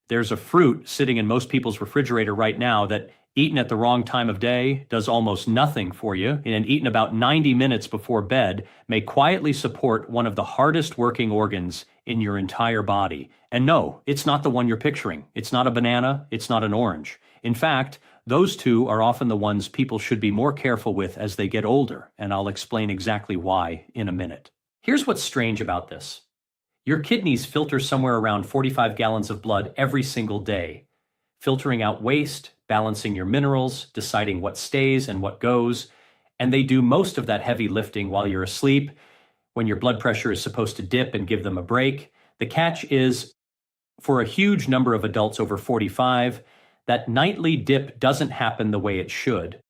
There's a fruit sitting in most people's refrigerator right now that, eaten at the wrong time of day, does almost nothing for you, and eaten about 90 minutes before bed may quietly support one of the hardest working organs in your entire body. And no, it's not the one you're picturing. It's not a banana, it's not an orange. In fact, those two are often the ones people should be more careful with as they get older, and I'll explain exactly why in a minute. Here's what's strange about this. Your kidneys filter somewhere around 45 gallons of blood every single day, filtering out waste, balancing your minerals, deciding what stays and what goes, and they do most of that heavy lifting while you're asleep, when your blood pressure is supposed to dip and give them a break. The catch is, for a huge number of adults over 45, that nightly dip doesn't happen the way it should.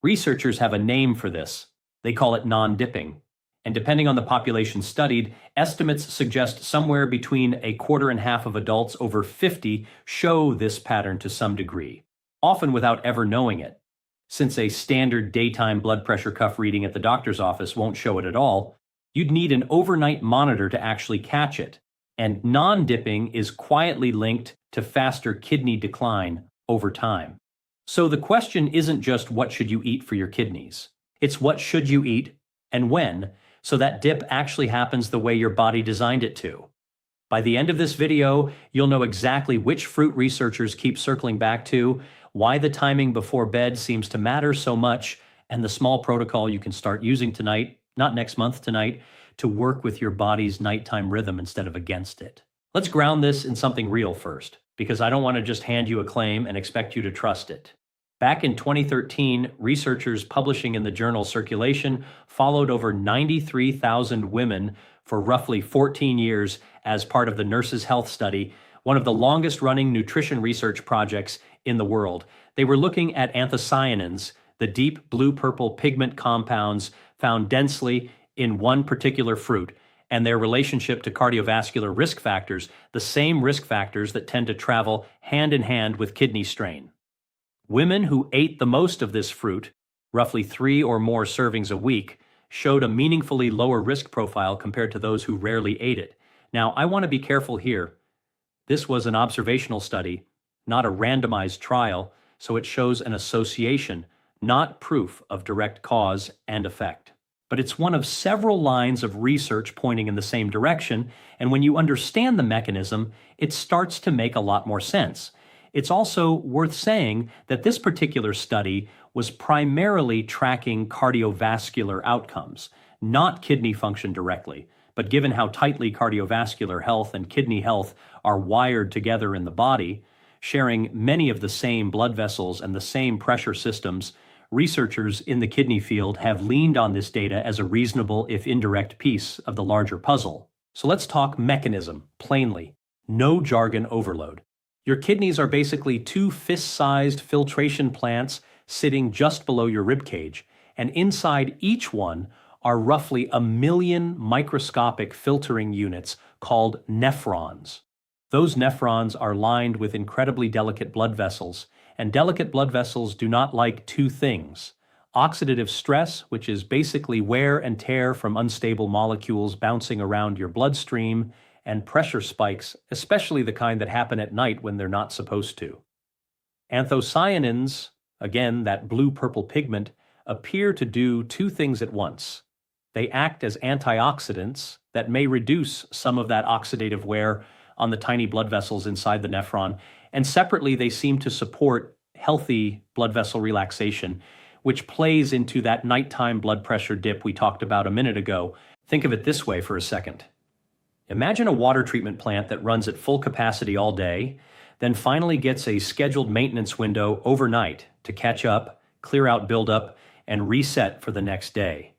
Researchers have a name for this. They call it non-dipping. And depending on the population studied, estimates suggest somewhere between a quarter and half of adults over 50 show this pattern to some degree, often without ever knowing it. Since a standard daytime blood pressure cuff reading at the doctor's office won't show it at all, you'd need an overnight monitor to actually catch it. And non-dipping is quietly linked to faster kidney decline over time. So the question isn't just what should you eat for your kidneys. It's what should you eat and when, so that dip actually happens the way your body designed it to. By the end of this video, you'll know exactly which fruit researchers keep circling back to, why the timing before bed seems to matter so much, and the small protocol you can start using tonight, not next month, tonight, to work with your body's nighttime rhythm instead of against it. Let's ground this in something real first, because I don't want to just hand you a claim and expect you to trust it. Back in 2013, researchers publishing in the journal Circulation followed over 93,000 women for roughly 14 years as part of the Nurses' Health Study, one of the longest-running nutrition research projects in the world. They were looking at anthocyanins, the deep blue-purple pigment compounds found densely in one particular fruit, and their relationship to cardiovascular risk factors, the same risk factors that tend to travel hand-in-hand with kidney strain. Women who ate the most of this fruit, roughly 3 or more servings a week, showed a meaningfully lower risk profile compared to those who rarely ate it. Now, I want to be careful here. This was an observational study, not a randomized trial, so it shows an association, not proof of direct cause and effect. But it's one of several lines of research pointing in the same direction, and when you understand the mechanism, it starts to make a lot more sense. It's also worth saying that this particular study was primarily tracking cardiovascular outcomes, not kidney function directly. But given how tightly cardiovascular health and kidney health are wired together in the body, sharing many of the same blood vessels and the same pressure systems, researchers in the kidney field have leaned on this data as a reasonable, if indirect, piece of the larger puzzle. So let's talk mechanism, plainly. No jargon overload. Your kidneys are basically 2 fist-sized filtration plants sitting just below your rib cage, and inside each one are roughly 1 million microscopic filtering units called nephrons. Those nephrons are lined with incredibly delicate blood vessels, and delicate blood vessels do not like 2 things: oxidative stress, which is basically wear and tear from unstable molecules bouncing around your bloodstream, and pressure spikes, especially the kind that happen at night when they're not supposed to. Anthocyanins, again that blue-purple pigment, appear to do 2 things at once. They act as antioxidants that may reduce some of that oxidative wear on the tiny blood vessels inside the nephron, and separately they seem to support healthy blood vessel relaxation, which plays into that nighttime blood pressure dip we talked about a minute ago. Think of it this way for a second. Imagine a water treatment plant that runs at full capacity all day, then finally gets a scheduled maintenance window overnight to catch up, clear out buildup, and reset for the next day.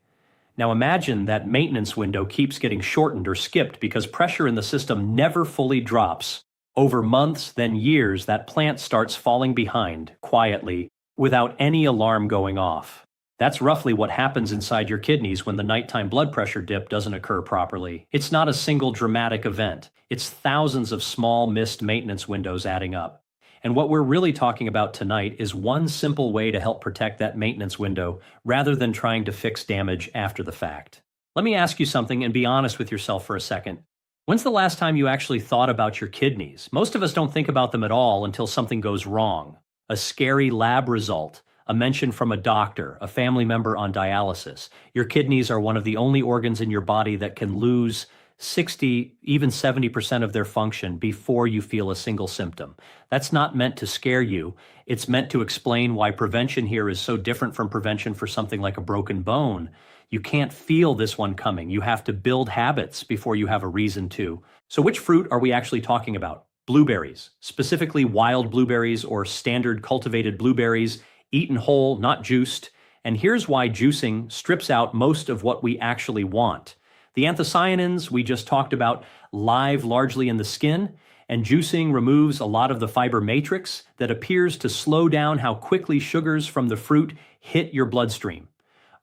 Now imagine that maintenance window keeps getting shortened or skipped because pressure in the system never fully drops. Over months, then years, that plant starts falling behind, quietly, without any alarm going off. That's roughly what happens inside your kidneys when the nighttime blood pressure dip doesn't occur properly. It's not a single dramatic event. It's thousands of small missed maintenance windows adding up. And what we're really talking about tonight is one simple way to help protect that maintenance window rather than trying to fix damage after the fact. Let me ask you something and be honest with yourself for a second. When's the last time you actually thought about your kidneys? Most of us don't think about them at all until something goes wrong. A scary lab result, a mention from a doctor, a family member on dialysis. Your kidneys are one of the only organs in your body that can lose 60, even 70% of their function before you feel a single symptom. That's not meant to scare you. It's meant to explain why prevention here is so different from prevention for something like a broken bone. You can't feel this one coming. You have to build habits before you have a reason to. So which fruit are we actually talking about? Blueberries, specifically wild blueberries or standard cultivated blueberries, eaten whole, not juiced. And here's why juicing strips out most of what we actually want. The anthocyanins we just talked about live largely in the skin, and juicing removes a lot of the fiber matrix that appears to slow down how quickly sugars from the fruit hit your bloodstream.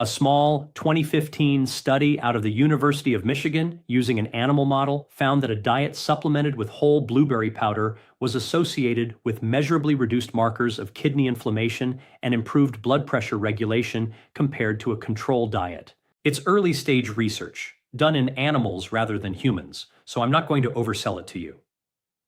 A small 2015 study out of the University of Michigan using an animal model found that a diet supplemented with whole blueberry powder was associated with measurably reduced markers of kidney inflammation and improved blood pressure regulation compared to a control diet. It's early stage research, done in animals rather than humans, so I'm not going to oversell it to you.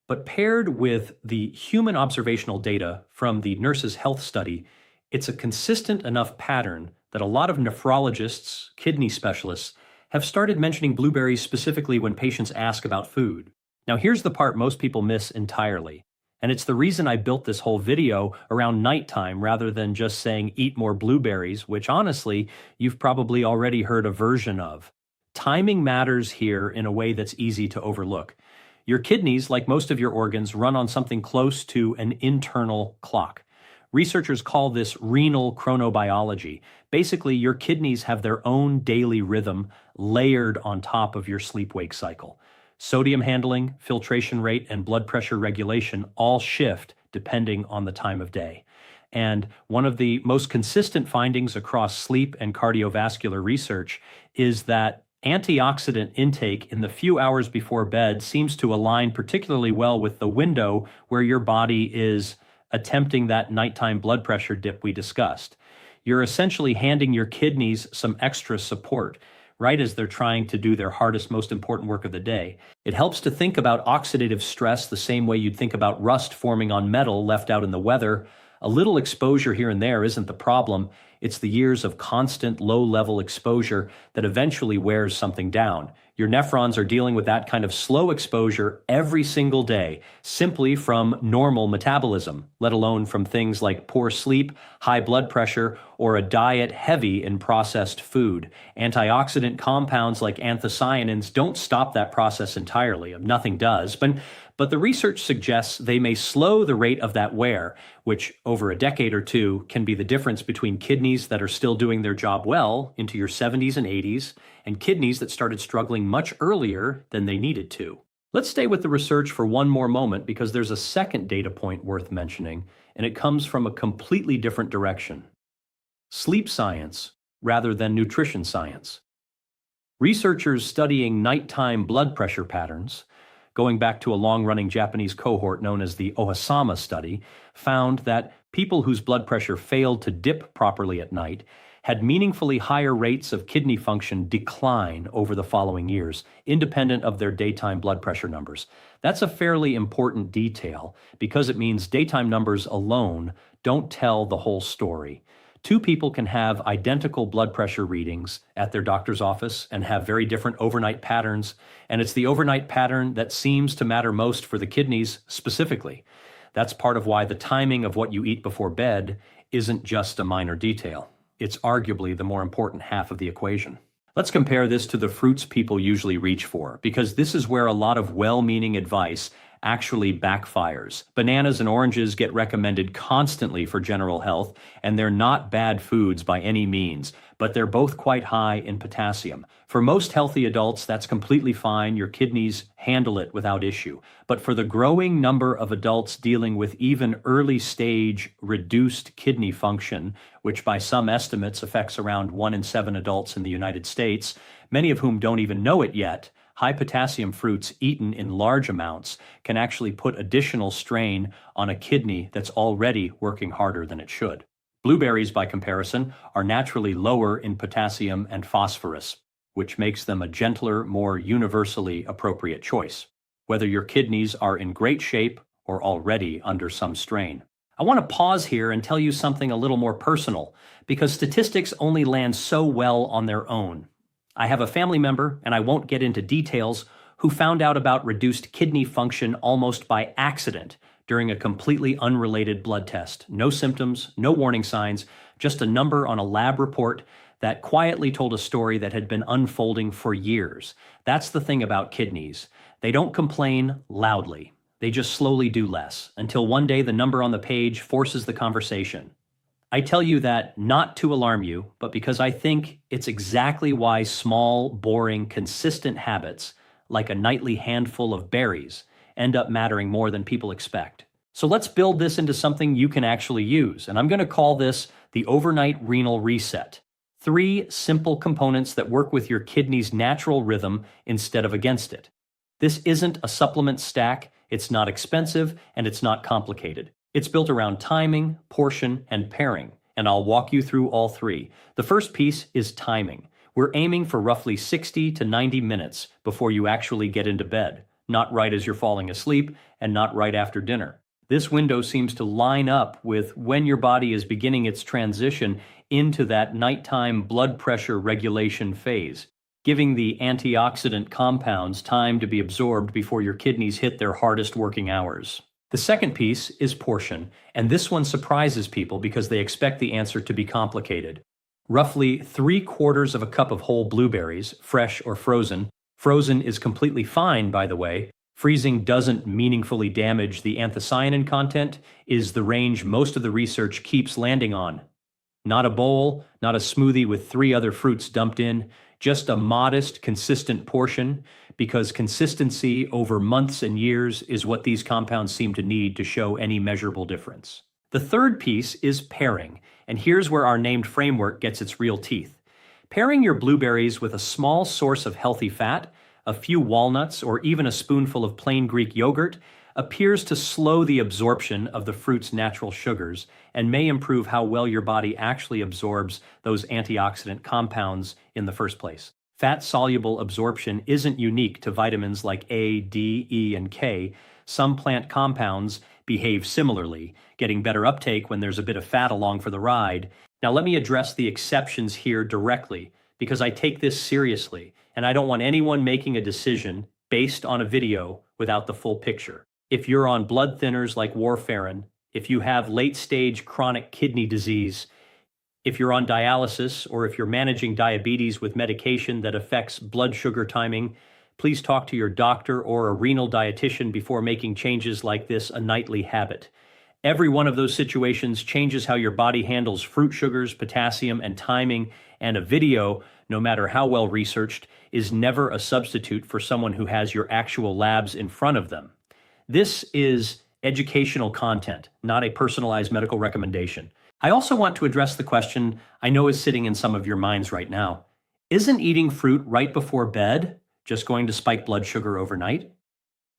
But paired with the human observational data from the Nurses' Health Study, it's a consistent enough pattern that a lot of nephrologists, kidney specialists, have started mentioning blueberries specifically when patients ask about food. Now here's the part most people miss entirely, and it's the reason I built this whole video around nighttime rather than just saying eat more blueberries, which honestly, you've probably already heard a version of. Timing matters here in a way that's easy to overlook. Your kidneys, like most of your organs, run on something close to an internal clock. Researchers call this renal chronobiology. Basically, your kidneys have their own daily rhythm layered on top of your sleep-wake cycle. Sodium handling, filtration rate, and blood pressure regulation all shift depending on the time of day. And one of the most consistent findings across sleep and cardiovascular research is that antioxidant intake in the few hours before bed seems to align particularly well with the window where your body is attempting that nighttime blood pressure dip we discussed. You're essentially handing your kidneys some extra support, right as they're trying to do their hardest, most important work of the day. It helps to think about oxidative stress the same way you'd think about rust forming on metal left out in the weather. A little exposure here and there isn't the problem. It's the years of constant low-level exposure that eventually wears something down. Your nephrons are dealing with that kind of slow exposure every single day, simply from normal metabolism, let alone from things like poor sleep, high blood pressure, or a diet heavy in processed food. Antioxidant compounds like anthocyanins don't stop that process entirely. Nothing does, but the research suggests they may slow the rate of that wear, which over a decade or two can be the difference between kidneys that are still doing their job well into your 70s and 80s, and kidneys that started struggling much earlier than they needed to. Let's stay with the research for one more moment because there's a second data point worth mentioning, and it comes from a completely different direction. Sleep science rather than nutrition science. Researchers studying nighttime blood pressure patterns, going back to a long-running Japanese cohort known as the Ohasama study, found that people whose blood pressure failed to dip properly at night had meaningfully higher rates of kidney function decline over the following years, independent of their daytime blood pressure numbers. That's a fairly important detail because it means daytime numbers alone don't tell the whole story. Two people can have identical blood pressure readings at their doctor's office and have very different overnight patterns, and it's the overnight pattern that seems to matter most for the kidneys specifically. That's part of why the timing of what you eat before bed isn't just a minor detail. It's arguably the more important half of the equation. Let's compare this to the fruits people usually reach for, because this is where a lot of well-meaning advice actually backfires. Bananas and oranges get recommended constantly for general health, and they're not bad foods by any means, but they're both quite high in potassium. For most healthy adults, that's completely fine. Your kidneys handle it without issue. But for the growing number of adults dealing with even early stage reduced kidney function, which by some estimates affects around 1 in 7 adults in the United States, many of whom don't even know it yet, high potassium fruits eaten in large amounts can actually put additional strain on a kidney that's already working harder than it should. Blueberries, by comparison, are naturally lower in potassium and phosphorus. which makes them a gentler, more universally appropriate choice, whether your kidneys are in great shape or already under some strain. I want to pause here and tell you something a little more personal, because statistics only land so well on their own. I have a family member, and I won't get into details, who found out about reduced kidney function almost by accident during a completely unrelated blood test. No symptoms, no warning signs, just a number on a lab report that quietly told a story that had been unfolding for years. That's the thing about kidneys. They don't complain loudly. They just slowly do less, until one day the number on the page forces the conversation. I tell you that not to alarm you, but because I think it's exactly why small, boring, consistent habits, like a nightly handful of berries, end up mattering more than people expect. So let's build this into something you can actually use, and I'm going to call this the Overnight Renal Reset. 3 simple components that work with your kidney's natural rhythm instead of against it. This isn't a supplement stack, it's not expensive, and it's not complicated. It's built around timing, portion, and pairing, and I'll walk you through all 3. The first piece is timing. We're aiming for roughly 60 to 90 minutes before you actually get into bed, not right as you're falling asleep, and not right after dinner. This window seems to line up with when your body is beginning its transition into that nighttime blood pressure regulation phase, giving the antioxidant compounds time to be absorbed before your kidneys hit their hardest working hours. The second piece is portion, and this one surprises people because they expect the answer to be complicated. Roughly 3/4 of a cup of whole blueberries, fresh or frozen. Frozen is completely fine, by the way. Freezing doesn't meaningfully damage the anthocyanin content, is the range most of the research keeps landing on. Not a bowl, not a smoothie with 3 other fruits dumped in, just a modest, consistent portion, because consistency over months and years is what these compounds seem to need to show any measurable difference. The third piece is pairing, and here's where our named framework gets its real teeth. Pairing your blueberries with a small source of healthy fat, a few walnuts, or even a spoonful of plain Greek yogurt appears to slow the absorption of the fruit's natural sugars and may improve how well your body actually absorbs those antioxidant compounds in the first place. Fat-soluble absorption isn't unique to vitamins like A, D, E, and K. Some plant compounds behave similarly, getting better uptake when there's a bit of fat along for the ride. Now let me address the exceptions here directly, because I take this seriously, and I don't want anyone making a decision based on a video without the full picture. If you're on blood thinners like warfarin, if you have late-stage chronic kidney disease, if you're on dialysis, or if you're managing diabetes with medication that affects blood sugar timing, please talk to your doctor or a renal dietitian before making changes like this a nightly habit. Every one of those situations changes how your body handles fruit sugars, potassium, and timing, and a video, no matter how well researched, is never a substitute for someone who has your actual labs in front of them. This is educational content, not a personalized medical recommendation. I also want to address the question I know is sitting in some of your minds right now. Isn't eating fruit right before bed just going to spike blood sugar overnight?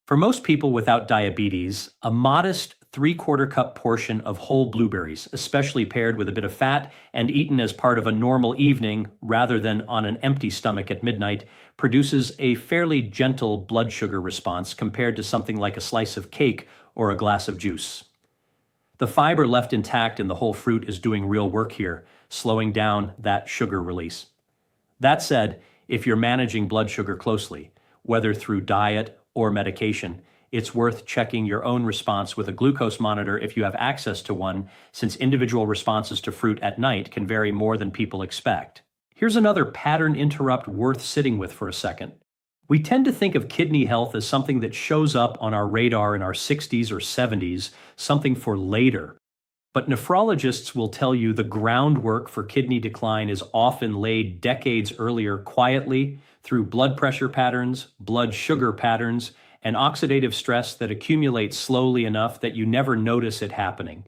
For most people without diabetes, a modest 3/4 cup portion of whole blueberries, especially paired with a bit of fat and eaten as part of a normal evening rather than on an empty stomach at midnight, produces a fairly gentle blood sugar response compared to something like a slice of cake or a glass of juice. The fiber left intact in the whole fruit is doing real work here, slowing down that sugar release. That said, if you're managing blood sugar closely, whether through diet or medication, it's worth checking your own response with a glucose monitor if you have access to one, since individual responses to fruit at night can vary more than people expect. Here's another pattern interrupt worth sitting with for a second. We tend to think of kidney health as something that shows up on our radar in our 60s or 70s, something for later. But nephrologists will tell you the groundwork for kidney decline is often laid decades earlier quietly through blood pressure patterns, blood sugar patterns, and oxidative stress that accumulates slowly enough that you never notice it happening.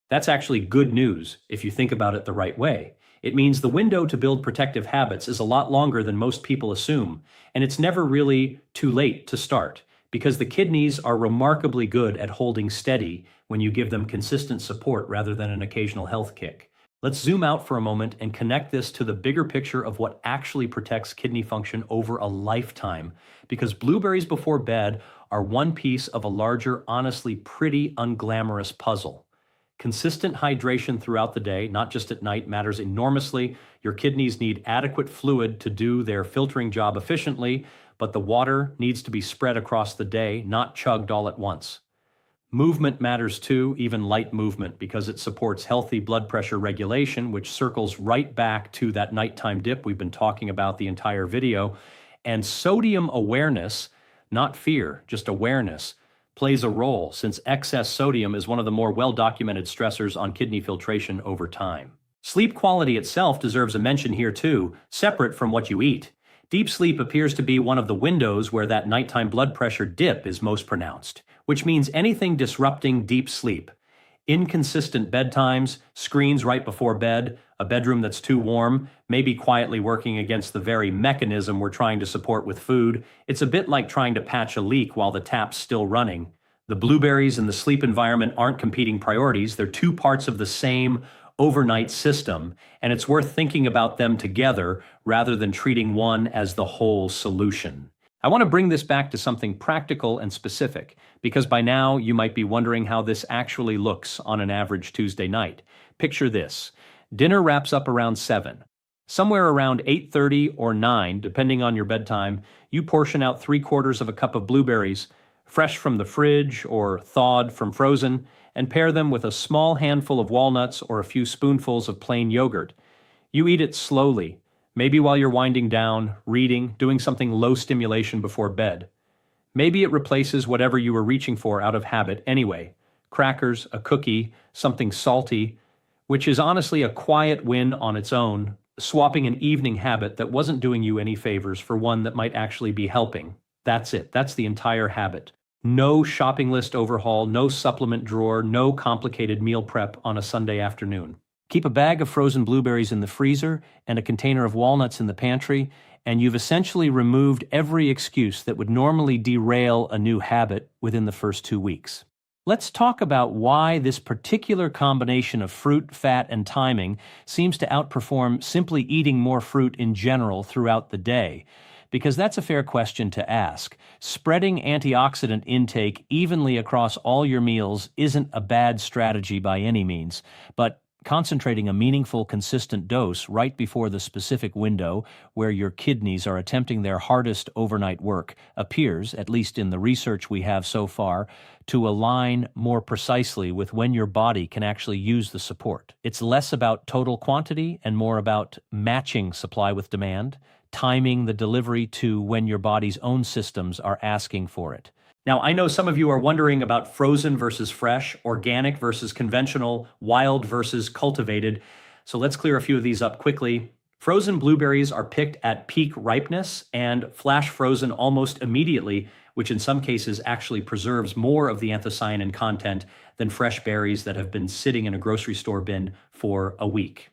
That's actually good news if you think about it the right way. It means the window to build protective habits is a lot longer than most people assume, and it's never really too late to start, because the kidneys are remarkably good at holding steady when you give them consistent support rather than an occasional health kick. Let's zoom out for a moment and connect this to the bigger picture of what actually protects kidney function over a lifetime. Because blueberries before bed are one piece of a larger, honestly pretty unglamorous puzzle. Consistent hydration throughout the day, not just at night, matters enormously. Your kidneys need adequate fluid to do their filtering job efficiently, but the water needs to be spread across the day, not chugged all at once. Movement matters too, even light movement, because it supports healthy blood pressure regulation, which circles right back to that nighttime dip we've been talking about the entire video. And sodium awareness, not fear, just awareness, plays a role since excess sodium is one of the more well-documented stressors on kidney filtration over time. Sleep quality itself deserves a mention here too, separate from what you eat. Deep sleep appears to be one of the windows where that nighttime blood pressure dip is most pronounced, which means anything disrupting deep sleep. Inconsistent bedtimes, screens right before bed, a bedroom that's too warm, maybe quietly working against the very mechanism we're trying to support with food. It's a bit like trying to patch a leak while the tap's still running. The blueberries and the sleep environment aren't competing priorities, they're two parts of the same overnight system, and it's worth thinking about them together rather than treating one as the whole solution. I want to bring this back to something practical and specific, because by now you might be wondering how this actually looks on an average Tuesday night. Picture this. Dinner wraps up around 7. Somewhere around 8:30 or 9, depending on your bedtime, you portion out 3/4 of a cup of blueberries, fresh from the fridge or thawed from frozen, and pair them with a small handful of walnuts or a few spoonfuls of plain yogurt. You eat it slowly, maybe while you're winding down, reading, doing something low stimulation before bed. Maybe it replaces whatever you were reaching for out of habit anyway. Crackers, a cookie, something salty, which is honestly a quiet win on its own, swapping an evening habit that wasn't doing you any favors for one that might actually be helping. That's it. That's the entire habit. No shopping list overhaul, no supplement drawer, no complicated meal prep on a Sunday afternoon. Keep a bag of frozen blueberries in the freezer and a container of walnuts in the pantry, and you've essentially removed every excuse that would normally derail a new habit within the first 2 weeks. Let's talk about why this particular combination of fruit, fat, and timing seems to outperform simply eating more fruit in general throughout the day. Because that's a fair question to ask. Spreading antioxidant intake evenly across all your meals isn't a bad strategy by any means, but concentrating a meaningful, consistent dose right before the specific window where your kidneys are attempting their hardest overnight work appears, at least in the research we have so far, to align more precisely with when your body can actually use the support. It's less about total quantity and more about matching supply with demand, timing the delivery to when your body's own systems are asking for it. Now, I know some of you are wondering about frozen versus fresh, organic versus conventional, wild versus cultivated. So let's clear a few of these up quickly. Frozen blueberries are picked at peak ripeness and flash frozen almost immediately, which in some cases actually preserves more of the anthocyanin content than fresh berries that have been sitting in a grocery store bin for a week.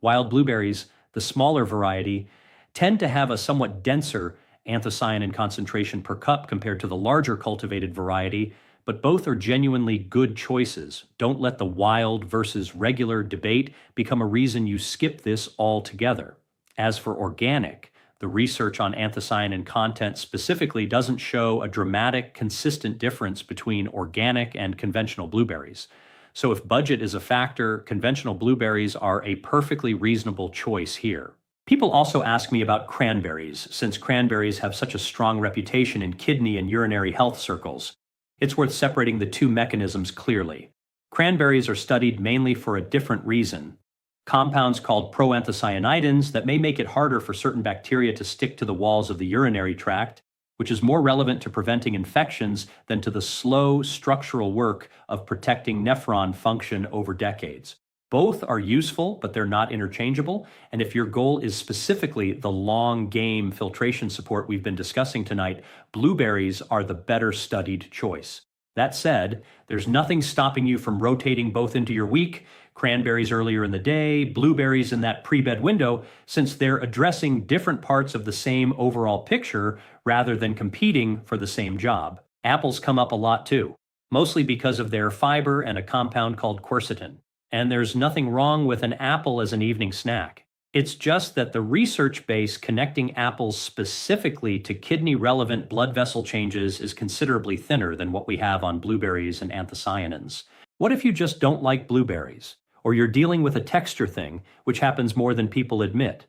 Wild blueberries, the smaller variety, tend to have a somewhat denser anthocyanin concentration per cup compared to the larger cultivated variety, but both are genuinely good choices. Don't let the wild versus regular debate become a reason you skip this altogether. As for organic, the research on anthocyanin content specifically doesn't show a dramatic, consistent difference between organic and conventional blueberries. So if budget is a factor, conventional blueberries are a perfectly reasonable choice here. People also ask me about cranberries, since cranberries have such a strong reputation in kidney and urinary health circles. It's worth separating the two mechanisms clearly. Cranberries are studied mainly for a different reason. Compounds called proanthocyanins that may make it harder for certain bacteria to stick to the walls of the urinary tract, which is more relevant to preventing infections than to the slow structural work of protecting nephron function over decades. Both are useful, but they're not interchangeable. And if your goal is specifically the long game filtration support we've been discussing tonight, blueberries are the better studied choice. That said, there's nothing stopping you from rotating both into your week, cranberries earlier in the day, blueberries in that pre-bed window, since they're addressing different parts of the same overall picture rather than competing for the same job. Apples come up a lot too, mostly because of their fiber and a compound called quercetin. And there's nothing wrong with an apple as an evening snack. It's just that the research base connecting apples specifically to kidney-relevant blood vessel changes is considerably thinner than what we have on blueberries and anthocyanins. What if you just don't like blueberries? Or you're dealing with a texture thing, which happens more than people admit?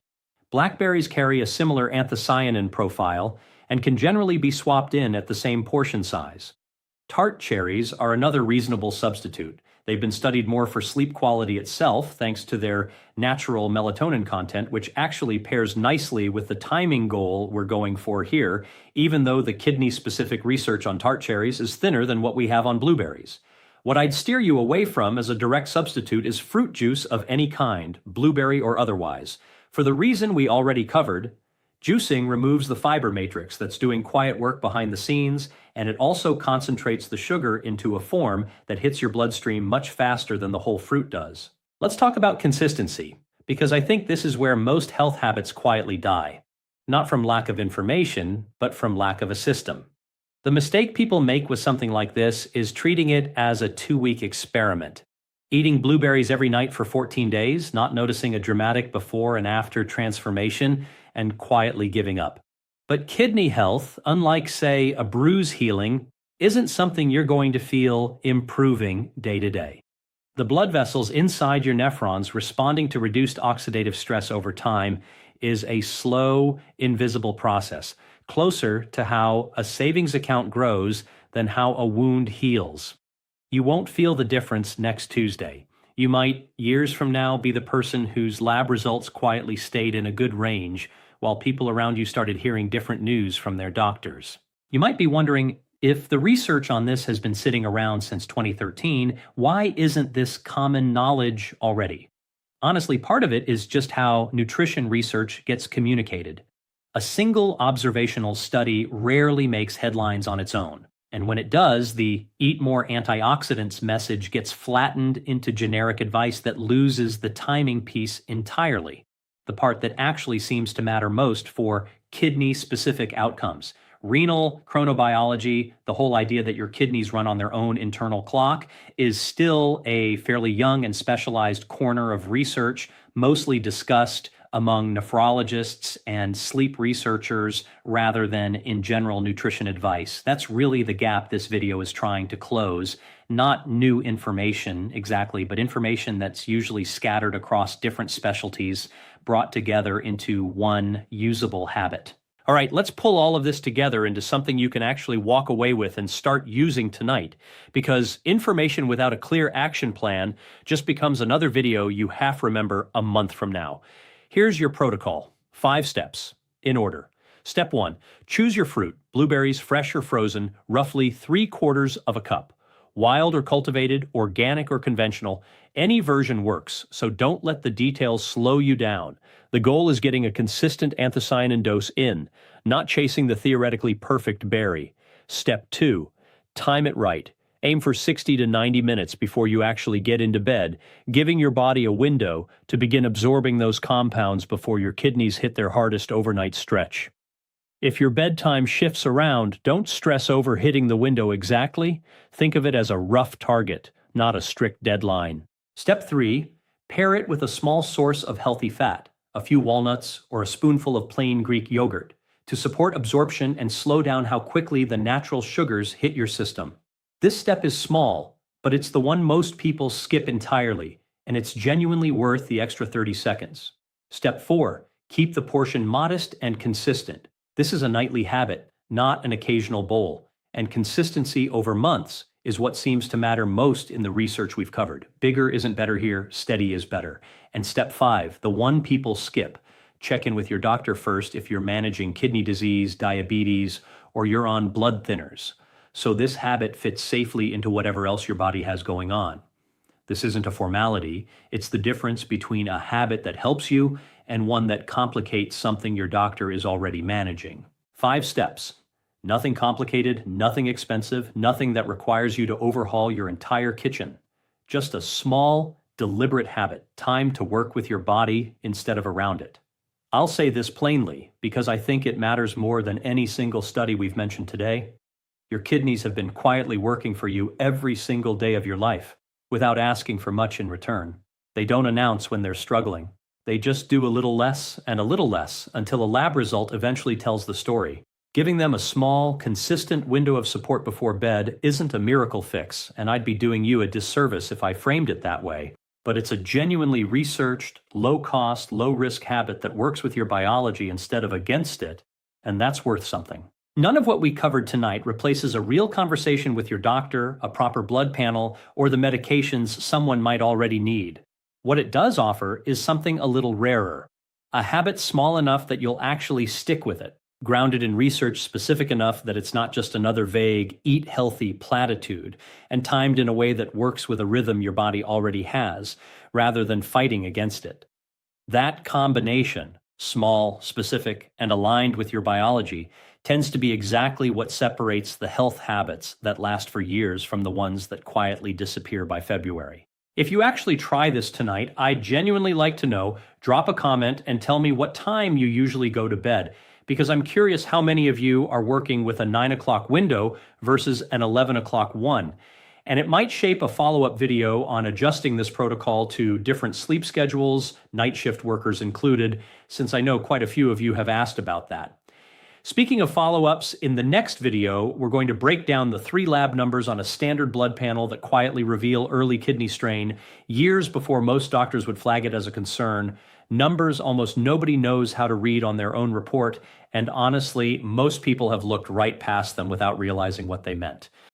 Blackberries carry a similar anthocyanin profile and can generally be swapped in at the same portion size. Tart cherries are another reasonable substitute. They've been studied more for sleep quality itself, thanks to their natural melatonin content, which actually pairs nicely with the timing goal we're going for here, even though the kidney-specific research on tart cherries is thinner than what we have on blueberries. What I'd steer you away from as a direct substitute is fruit juice of any kind, blueberry or otherwise. For the reason we already covered, juicing removes the fiber matrix that's doing quiet work behind the scenes, and it also concentrates the sugar into a form that hits your bloodstream much faster than the whole fruit does. Let's talk about consistency, because I think this is where most health habits quietly die. Not from lack of information, but from lack of a system. The mistake people make with something like this is treating it as a 2-week experiment. Eating blueberries every night for 14 days, not noticing a dramatic before and after transformation, and quietly giving up. But kidney health, unlike, say, a bruise healing, isn't something you're going to feel improving day to day. The blood vessels inside your nephrons responding to reduced oxidative stress over time is a slow, invisible process, closer to how a savings account grows than how a wound heals. You won't feel the difference next Tuesday. You might, years from now, be the person whose lab results quietly stayed in a good range, while people around you started hearing different news from their doctors. You might be wondering, if the research on this has been sitting around since 2013, why isn't this common knowledge already? Honestly, part of it is just how nutrition research gets communicated. A single observational study rarely makes headlines on its own. And when it does, the eat more antioxidants message gets flattened into generic advice that loses the timing piece entirely, the part that actually seems to matter most for kidney-specific outcomes. Renal chronobiology, the whole idea that your kidneys run on their own internal clock, is still a fairly young and specialized corner of research, mostly discussed among nephrologists and sleep researchers rather than in general nutrition advice. That's really the gap this video is trying to close. Not new information exactly, but information that's usually scattered across different specialties, brought together into one usable habit. All right, let's pull all of this together into something you can actually walk away with and start using tonight, because information without a clear action plan just becomes another video you half remember a month from now. Here's your protocol. 5 steps, in order. Step 1, choose your fruit, blueberries, fresh or frozen, roughly 3/4 of a cup. Wild or cultivated, organic or conventional, any version works, so don't let the details slow you down. The goal is getting a consistent anthocyanin dose in, not chasing the theoretically perfect berry. Step 2, time it right. Aim for 60 to 90 minutes before you actually get into bed, giving your body a window to begin absorbing those compounds before your kidneys hit their hardest overnight stretch. If your bedtime shifts around, don't stress over hitting the window exactly. Think of it as a rough target, not a strict deadline. Step 3, pair it with a small source of healthy fat, a few walnuts or a spoonful of plain Greek yogurt, to support absorption and slow down how quickly the natural sugars hit your system. This step is small, but it's the one most people skip entirely, and it's genuinely worth the extra 30 seconds. Step 4, keep the portion modest and consistent. This is a nightly habit, not an occasional bowl, and consistency over months is what seems to matter most in the research we've covered. Bigger isn't better here, steady is better. And step 5, the one people skip. Check in with your doctor first if you're managing kidney disease, diabetes, or you're on blood thinners, so this habit fits safely into whatever else your body has going on. This isn't a formality, it's the difference between a habit that helps you and one that complicates something your doctor is already managing. 5 steps. Nothing complicated, nothing expensive, nothing that requires you to overhaul your entire kitchen. Just a small, deliberate habit, time to work with your body instead of around it. I'll say this plainly, because I think it matters more than any single study we've mentioned today. Your kidneys have been quietly working for you every single day of your life. without asking for much in return. They don't announce when they're struggling. They just do a little less and a little less until a lab result eventually tells the story. Giving them a small, consistent window of support before bed isn't a miracle fix, and I'd be doing you a disservice if I framed it that way. But it's a genuinely researched, low-cost, low-risk habit that works with your biology instead of against it, and that's worth something. None of what we covered tonight replaces a real conversation with your doctor, a proper blood panel, or the medications someone might already need. What it does offer is something a little rarer, a habit small enough that you'll actually stick with it, grounded in research specific enough that it's not just another vague, eat healthy platitude, and timed in a way that works with a rhythm your body already has, rather than fighting against it. That combination, small, specific, and aligned with your biology, tends to be exactly what separates the health habits that last for years from the ones that quietly disappear by February. If you actually try this tonight, I'd genuinely like to know. Drop a comment and tell me what time you usually go to bed, because I'm curious how many of you are working with a 9 o'clock window versus an 11 o'clock one. And it might shape a follow-up video on adjusting this protocol to different sleep schedules, night shift workers included, since I know quite a few of you have asked about that. Speaking of follow-ups, in the next video, we're going to break down the 3 lab numbers on a standard blood panel that quietly reveal early kidney strain years before most doctors would flag it as a concern. Numbers almost nobody knows how to read on their own report, and honestly, most people have looked right past them without realizing what they meant.